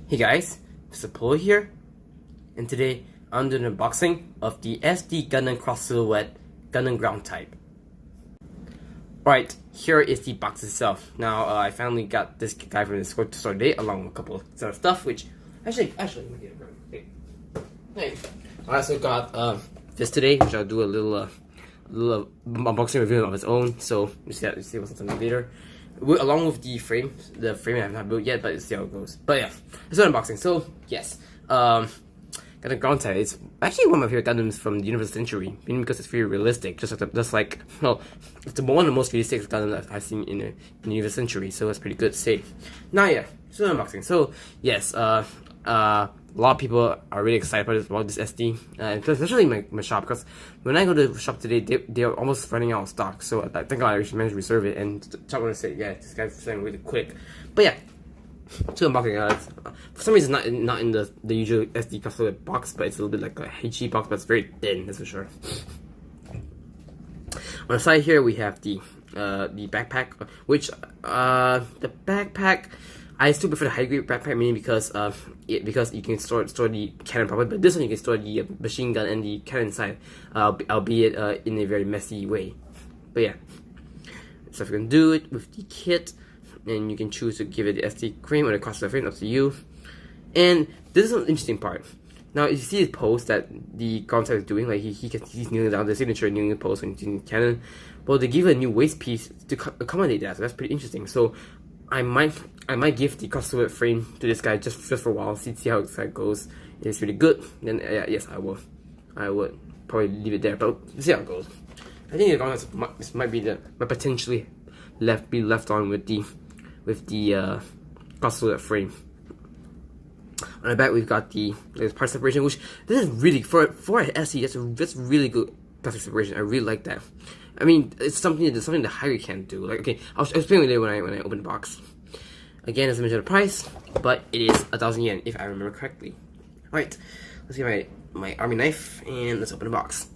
Hey guys, Mr. Polo here, and today I'm doing an unboxing of the SD Gundam Cross Silhouette Gundam Ground Type. Alright, here is the box itself. Now, I finally got this guy from the store today, along with a couple of other stuff, which, actually, let me get it right. Hey. I also got this today, which I'll do a little unboxing review of its own, so you see what's something later. Along with the frame I have not built yet, but let's see how it goes. But yeah, it's an unboxing. So yes, got a Ground Type. It's actually one of my favorite Gundams from the Universal Century, mainly because it's very realistic. Just like well, it's one of the most realistic Gundams that I've seen in the Universal Century. So that's pretty good to say. Now yeah, it's an unboxing. So yes, a lot of people are really excited about this SD, especially my shop, because when I go to the shop today, they're almost running out of stock. So I think I should manage to reserve it, and I'm gonna say, yeah, this guy's selling really quick. But yeah, to unboxing, for some reason not in the usual SD customer box, but it's a little bit like a HE box, but it's very thin, that's for sure. On the side here we have the backpack, which the backpack, I still prefer the high grade backpack, mainly because you can store the cannon properly, but this one you can store the machine gun and the cannon inside, albeit in a very messy way. But yeah, so if you can do it with the kit, and you can choose to give it the SD frame or the crossover frame, up to you. And this is an interesting part. Now, if you see his pose that the Ground Type is doing, like he's kneeling down, the signature kneeling pose when he's using the cannon. Well, they give a new waist piece to accommodate that, so that's pretty interesting. So I might give the crossover frame to this guy just for a while, see how it goes. If it's really good, then yes, I would probably leave it there, but we'll see how it goes. I think the Ground Type this might potentially be left on with the crossover frame. On the back, we've got the part separation, which this is really for an SD. That's really good plastic separation. I really like that. I mean, it's something the higher can't do. Like, okay, I'll explain later when I open the box. Again, as I mentioned, the price, but it is 1,000 yen if I remember correctly. All right, let's get my army knife and let's open the box.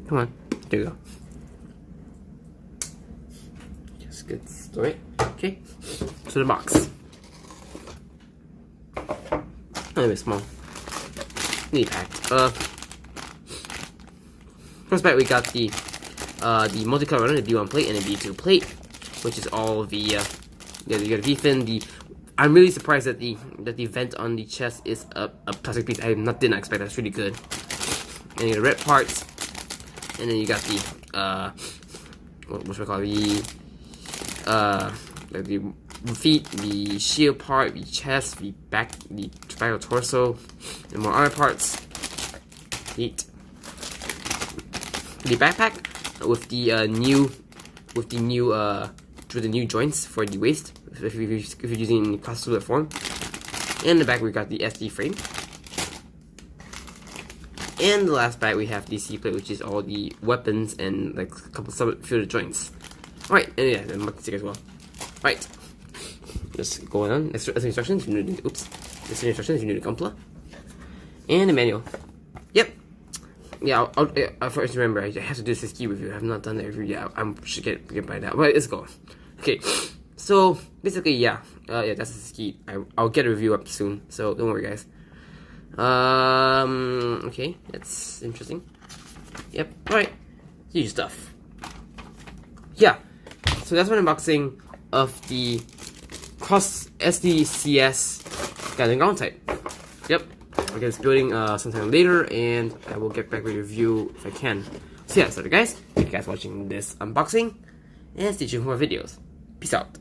Come on, there you go. Just get started. Okay, so the box. A little bit small. Neat packed. First back we got the multicolor runner, the D1 plate and the D2 plate, which is all the you got a V-fin. I'm really surprised that the vent on the chest is a plastic piece. I did not expect. That's really good. And you got the red parts. And then you got the what should I call it? Like the feet, the shield part, the chest, the back of torso, and more armor parts. Neat. The backpack with the new joints for the waist, if you're using crossover form. And in the back we got the SD frame. And the last bag we have the C plate, which is all the weapons and like a couple filled joints. Alright, and yeah, the mark stick as well. Right, just going on. That's instructions. You need this instructions. You need the Gunpla and the manual. Yep. Yeah, I first remember I have to do this key review. I have not done that review yet. I should get by now. But let's go. Okay, so basically, yeah, that's the ski. I'll get a review up soon. So don't worry, guys. Okay, that's interesting. Yep, alright. Huge stuff. Yeah, so that's my unboxing of the Cross SDCS Gundam Ground Type. Yep, I'll get this building sometime later, and I will get back with a review if I can. So yeah, so guys, thank you guys for watching this unboxing, and stay tuned for more videos. Peace out.